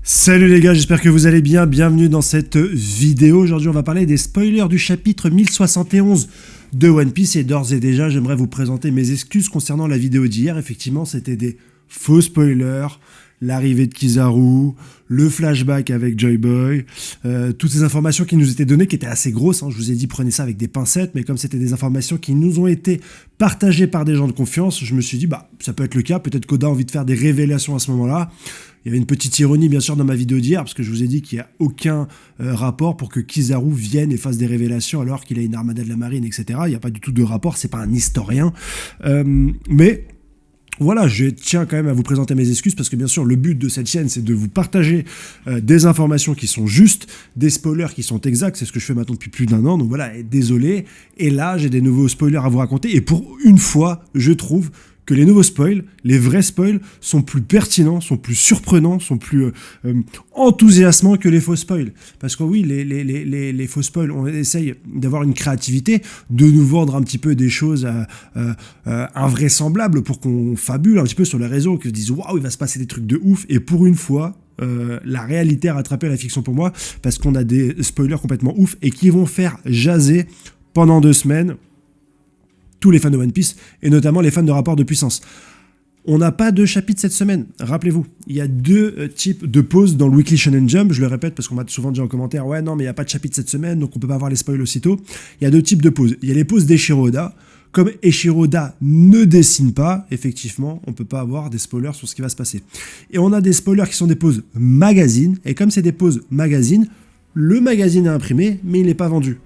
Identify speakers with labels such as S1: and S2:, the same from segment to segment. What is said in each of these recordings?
S1: Salut les gars, j'espère que vous allez bien, bienvenue dans cette vidéo. Aujourd'hui on va parler des spoilers du chapitre 1071 de One Piece et d'ores et déjà j'aimerais vous présenter mes excuses concernant la vidéo d'hier. Effectivement c'était des faux spoilers, l'arrivée de Kizaru, le flashback avec Joy Boy, toutes ces informations qui nous étaient données qui étaient assez grosses, hein. Je vous ai dit prenez ça avec des pincettes, mais comme c'était des informations qui nous ont été partagées par des gens de confiance, je me suis dit ça peut être le cas, peut-être qu'Oda a envie de faire des révélations à ce moment-là. Il y avait une petite ironie bien sûr dans ma vidéo d'hier, parce que je vous ai dit qu'il n'y a aucun rapport pour que Kizaru vienne et fasse des révélations alors qu'il a une armada de la marine, etc. Il n'y a pas du tout de rapport, c'est pas un historien. Mais voilà, je tiens quand même à vous présenter mes excuses, parce que bien sûr le but de cette chaîne c'est de vous partager des informations qui sont justes, des spoilers qui sont exacts, c'est ce que je fais maintenant depuis plus d'1 an, donc voilà, désolé. Et là j'ai des nouveaux spoilers à vous raconter, et pour une fois je trouve que les nouveaux spoils, les vrais spoils, sont plus pertinents, sont plus surprenants, sont plus enthousiasmants que les faux spoils. Parce que oui, les faux spoils, on essaye d'avoir une créativité, de nous vendre un petit peu des choses invraisemblables pour qu'on fabule un petit peu sur les réseaux, qu'ils se disent « Waouh, il va se passer des trucs de ouf !» Et pour une fois, la réalité a rattrapé la fiction pour moi, parce qu'on a des spoilers complètement ouf et qui vont faire jaser pendant 2 semaines tous les fans de One Piece, et notamment les fans de Rapport de Puissance. On n'a pas de chapitre cette semaine, rappelez-vous. Il y a 2 types de pauses dans le Weekly Shonen Jump, je le répète parce qu'on m'a souvent dit en commentaire « Ouais, non, mais il n'y a pas de chapitre cette semaine, donc on peut pas avoir les spoils aussitôt. » Il y a 2 types de pauses. Il y a les pauses d'Eiichiro Oda. Comme Eiichiro Oda ne dessine pas, effectivement, on peut pas avoir des spoilers sur ce qui va se passer. Et on a des spoilers qui sont des pauses magazine, et comme c'est des pauses magazine, le magazine est imprimé, mais il n'est pas vendu.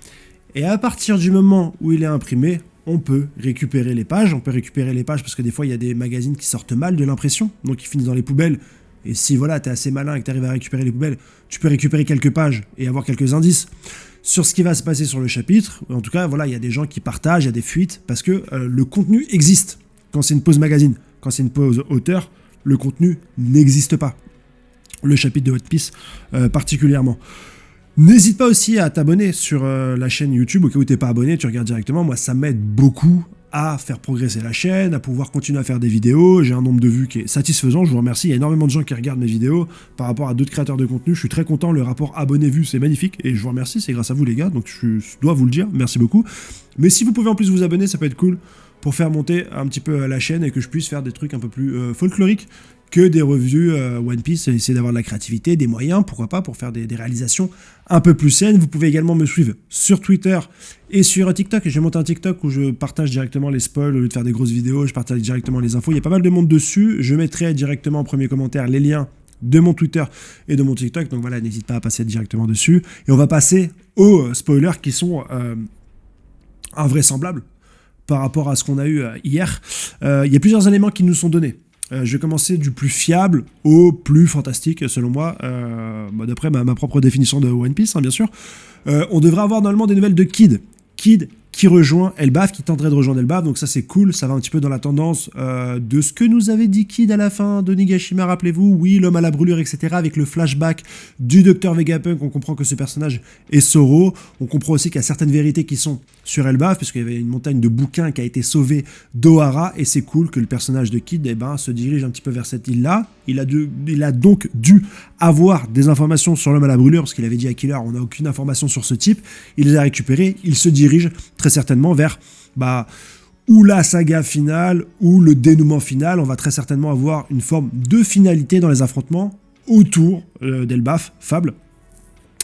S1: Et à partir du moment où il est imprimé, on peut récupérer les pages, parce que des fois il y a des magazines qui sortent mal de l'impression, donc ils finissent dans les poubelles, et si voilà, t'es assez malin et que t'arrives à récupérer les poubelles, tu peux récupérer quelques pages et avoir quelques indices sur ce qui va se passer sur le chapitre. En tout cas, voilà, il y a des gens qui partagent, il y a des fuites, parce que le contenu existe. Quand c'est une pause magazine, quand c'est une pause auteur, le contenu n'existe pas. Le chapitre de One Piece particulièrement. N'hésite pas aussi à t'abonner sur la chaîne YouTube, au cas où t'es pas abonné, tu regardes directement. Moi, ça m'aide beaucoup à faire progresser la chaîne, à pouvoir continuer à faire des vidéos. J'ai un nombre de vues qui est satisfaisant, je vous remercie. Il y a énormément de gens qui regardent mes vidéos par rapport à d'autres créateurs de contenu. Je suis très content, le rapport abonnés-vues, c'est magnifique. Et je vous remercie, c'est grâce à vous les gars, donc je dois vous le dire, merci beaucoup. Mais si vous pouvez en plus vous abonner, ça peut être cool pour faire monter un petit peu la chaîne et que je puisse faire des trucs un peu plus folkloriques que des reviews One Piece, essayer d'avoir de la créativité, des moyens, pourquoi pas, pour faire des réalisations un peu plus saines. Vous pouvez également me suivre sur Twitter et sur TikTok. J'ai monté un TikTok où je partage directement les spoils, au lieu de faire des grosses vidéos, je partage directement les infos. Il y a pas mal de monde dessus, je mettrai directement en premier commentaire les liens de mon Twitter et de mon TikTok, donc voilà, n'hésite pas à passer directement dessus. Et on va passer aux spoilers qui sont invraisemblables par rapport à ce qu'on a eu hier. Il y a plusieurs éléments qui nous sont donnés. Je vais commencer du plus fiable au plus fantastique, selon moi, d'après ma propre définition de One Piece, hein, bien sûr. On devrait avoir normalement des nouvelles de Kid. Kid qui rejoint Elbaf, qui tenterait de rejoindre Elbaf, donc ça c'est cool, ça va un petit peu dans la tendance de ce que nous avait dit Kid à la fin de Nigashima, rappelez-vous, oui, l'homme à la brûlure, etc., avec le flashback du Dr Vegapunk, on comprend que ce personnage est Zoro, on comprend aussi qu'il y a certaines vérités qui sont sur Elbaf, puisqu'il y avait une montagne de bouquins qui a été sauvée d'Ohara, et c'est cool que le personnage de Kid se dirige un petit peu vers cette île-là. Il a donc dû avoir des informations sur l'homme à la brûlure, parce qu'il avait dit à Killer, on n'a aucune information sur ce type, il les a récupérées, il se dirige très certainement vers ou la saga finale, ou le dénouement final. On va très certainement avoir une forme de finalité dans les affrontements autour d'Elbaf, Fable,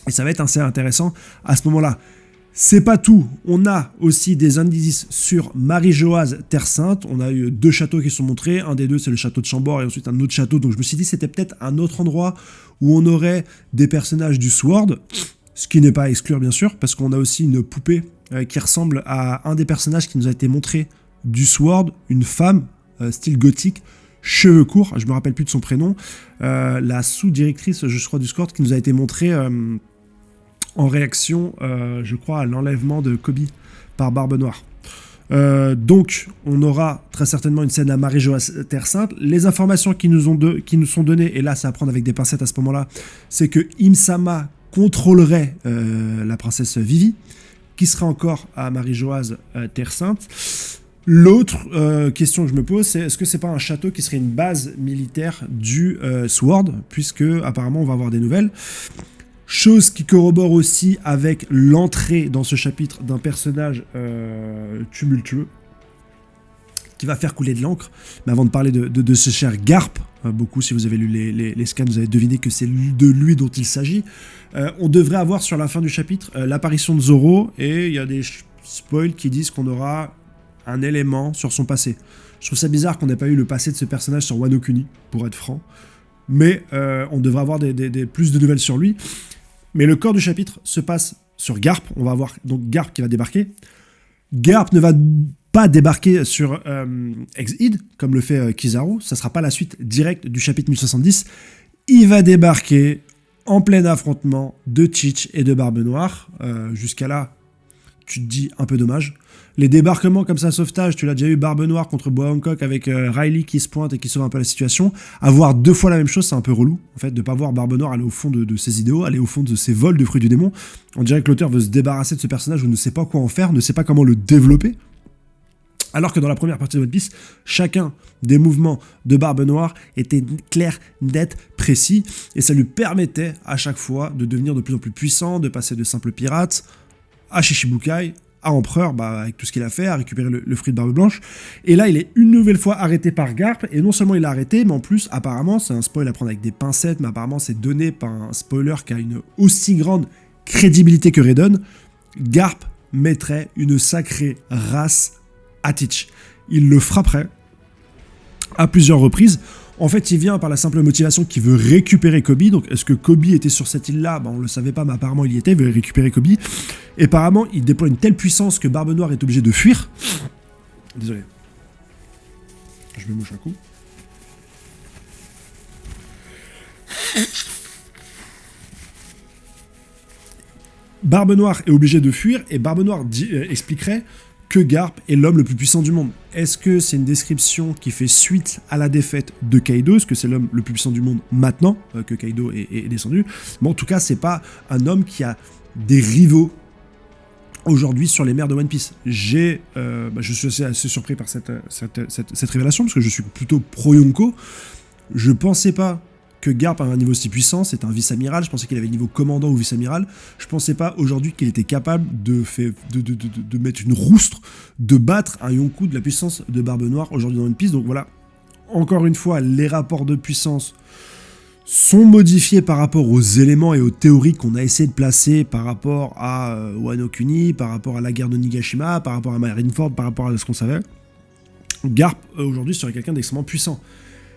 S1: et ça va être assez intéressant à ce moment-là. C'est pas tout, on a aussi des indices sur Marie-Joase, Terre Sainte. On a eu 2 châteaux qui sont montrés, un des 2 c'est le château de Chambord et ensuite un autre château, donc je me suis dit c'était peut-être un autre endroit où on aurait des personnages du Sword, ce qui n'est pas à exclure bien sûr, parce qu'on a aussi une poupée qui ressemble à un des personnages qui nous a été montré du Sword, une femme, style gothique, cheveux courts, je me rappelle plus de son prénom, la sous-directrice je crois du Sword, qui nous a été montrée en réaction, je crois, à l'enlèvement de Kobe par Barbe Noire. Donc, on aura très certainement une scène à Marie-Joase Terre Sainte. Les informations qui nous sont données, et là, c'est à prendre avec des pincettes à ce moment-là, c'est que Im-sama contrôlerait la princesse Vivi, qui sera encore à Marie-Joase Terre Sainte. L'autre question que je me pose, c'est est-ce que c'est pas un château qui serait une base militaire du Sword, puisque apparemment on va avoir des nouvelles. Chose qui corrobore aussi avec l'entrée dans ce chapitre d'un personnage tumultueux, qui va faire couler de l'encre. Mais avant de parler de ce cher Garp, beaucoup, si vous avez lu les scans, vous avez deviné que c'est de lui dont il s'agit. On devrait avoir sur la fin du chapitre l'apparition de Zoro, et il y a des spoils qui disent qu'on aura un élément sur son passé. Je trouve ça bizarre qu'on n'ait pas eu le passé de ce personnage sur Wano Kuni, pour être franc. Mais on devrait avoir plus de nouvelles sur lui. Mais le corps du chapitre se passe sur Garp. On va avoir donc Garp qui va débarquer. Garp ne va pas débarquer sur Ex-Id, comme le fait Kizaru. Ça ne sera pas la suite directe du chapitre 1070. Il va débarquer en plein affrontement de Teach et de Barbe Noire. Jusqu'à là, tu te dis un peu dommage. Les débarquements comme ça, sauvetage, tu l'as déjà eu, Barbe Noire contre Bois Hancock avec Riley qui se pointe et qui sauve un peu la situation. Avoir 2 fois la même chose, c'est un peu relou, en fait, de pas voir Barbe Noire aller au fond de ses idéaux, aller au fond de ses vols de fruits du démon. On dirait que l'auteur veut se débarrasser de ce personnage ou ne sait pas quoi en faire, ne sait pas comment le développer. Alors que dans la première partie de One Piece, chacun des mouvements de Barbe Noire était clair, net, précis, et ça lui permettait à chaque fois de devenir de plus en plus puissant, de passer de simple pirate à Shichibukai, à Empereur, avec tout ce qu'il a fait, à récupérer le fruit de Barbe Blanche. Et là, il est une nouvelle fois arrêté par Garp, et non seulement il l'a arrêté, mais en plus, apparemment, c'est un spoil à prendre avec des pincettes, mais apparemment, c'est donné par un spoiler qui a une aussi grande crédibilité que Raiden. Garp mettrait une sacrée race à Teach. Il le frapperait à plusieurs reprises. En fait, il vient par la simple motivation qu'il veut récupérer Kobe. Donc, est-ce que Kobe était sur cette île-là? On ne le savait pas, mais apparemment, il y était. Il veut récupérer Kobe. Et apparemment, il déploie une telle puissance que Barbe Noire est obligé de fuir. Désolé. Je me mouche un coup. Barbe Noire est obligé de fuir, et Barbe Noire expliquerait que Garp est l'homme le plus puissant du monde. Est-ce que c'est une description qui fait suite à la défaite de Kaido? Est-ce que c'est l'homme le plus puissant du monde maintenant que Kaido est descendu? Mais en tout cas, c'est pas un homme qui a des rivaux aujourd'hui sur les mers de One Piece. Je suis assez surpris par cette révélation, parce que je suis plutôt pro-Yonko. Je pensais pas que Garp a un niveau si puissant, c'est un vice-amiral, je pensais qu'il avait le niveau commandant ou vice-amiral, je pensais pas aujourd'hui qu'il était capable de mettre une roustre, de battre un Yonkou de la puissance de Barbe Noire aujourd'hui dans One Piece. Donc voilà, encore une fois, les rapports de puissance sont modifiés par rapport aux éléments et aux théories qu'on a essayé de placer par rapport à Wano Kuni, par rapport à la guerre de Nigashima, par rapport à Marineford, par rapport à ce qu'on savait. Garp aujourd'hui serait quelqu'un d'extrêmement puissant.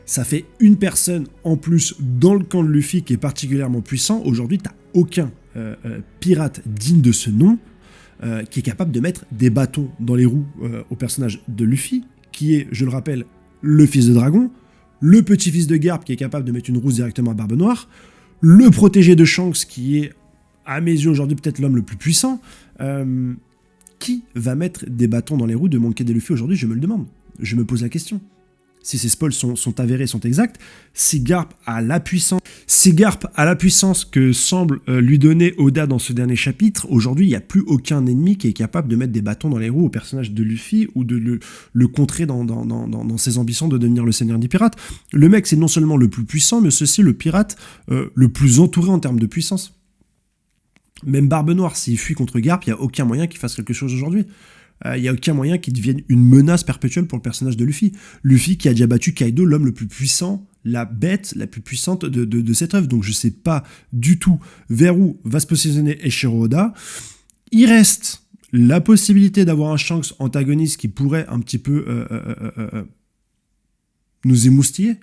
S1: Ça fait une personne en plus dans le camp de Luffy qui est particulièrement puissant. Aujourd'hui, t'as aucun pirate digne de ce nom qui est capable de mettre des bâtons dans les roues au personnage de Luffy, qui est, je le rappelle, le fils de dragon, le petit-fils de Garp qui est capable de mettre une rousse directement à Barbe Noire, le protégé de Shanks qui est, à mes yeux aujourd'hui, peut-être l'homme le plus puissant. Qui va mettre des bâtons dans les roues de Monkey D. Luffy aujourd'hui? Je me le demande. Je me pose la question. Si ces spoils sont avérés, sont exacts, si Garp a la puissance que semble lui donner Oda dans ce dernier chapitre, aujourd'hui, il n'y a plus aucun ennemi qui est capable de mettre des bâtons dans les roues au personnage de Luffy ou de le contrer dans ses ambitions de devenir le seigneur des pirates. Le mec, c'est non seulement le plus puissant, mais c'est aussi le pirate le plus entouré en termes de puissance. Même Barbe Noire, s'il fuit contre Garp, il n'y a aucun moyen qu'il fasse quelque chose aujourd'hui. Il n'y a aucun moyen qu'il devienne une menace perpétuelle pour le personnage de Luffy. Luffy qui a déjà battu Kaido, l'homme le plus puissant, la bête la plus puissante de cette œuvre. Donc je sais pas du tout vers où va se positionner Eiichiro Oda. Il reste la possibilité d'avoir un Shanks antagoniste qui pourrait un petit peu nous émoustiller,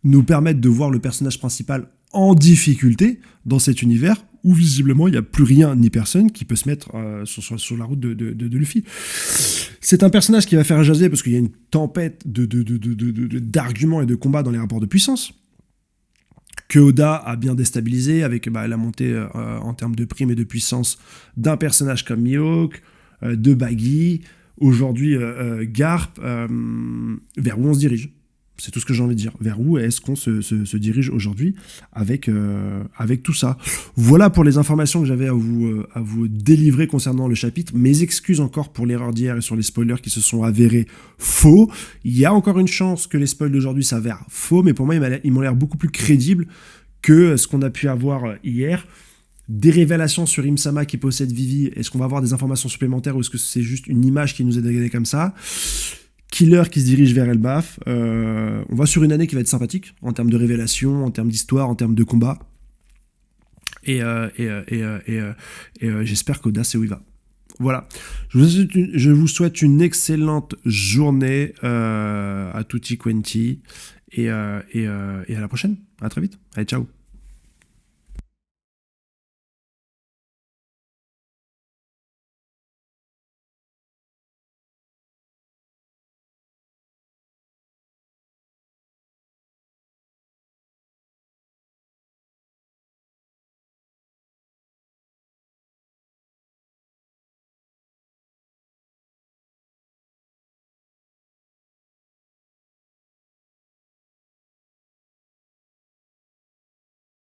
S1: nous permettre de voir le personnage principal en difficulté dans cet univers où visiblement il n'y a plus rien ni personne qui peut se mettre sur la route de Luffy. C'est un personnage qui va faire jaser parce qu'il y a une tempête d'arguments et de combats dans les rapports de puissance que Oda a bien déstabilisé avec la montée en termes de prime et de puissance d'un personnage comme Mihawk, de Baggy, aujourd'hui Garp, vers où on se dirige. C'est tout ce que j'ai envie de dire. Vers où est-ce qu'on se dirige aujourd'hui avec tout ça? Voilà pour les informations que j'avais à vous délivrer concernant le chapitre. Mes excuses encore pour l'erreur d'hier et sur les spoilers qui se sont avérés faux. Il y a encore une chance que les spoils d'aujourd'hui s'avèrent faux, mais pour moi, ils m'ont l'air beaucoup plus crédibles que ce qu'on a pu avoir hier. Des révélations sur Imsama qui possède Vivi. Est-ce qu'on va avoir des informations supplémentaires ou est-ce que c'est juste une image qui nous est dégagée comme ça? Killer qui se dirige vers Elbaf. On va sur une année qui va être sympathique en termes de révélation, en termes d'histoire, en termes de combat. Et j'espère qu'Audace est où il va. Voilà. Je vous souhaite une excellente journée à tutti quanti et à la prochaine. À très vite. Allez, ciao.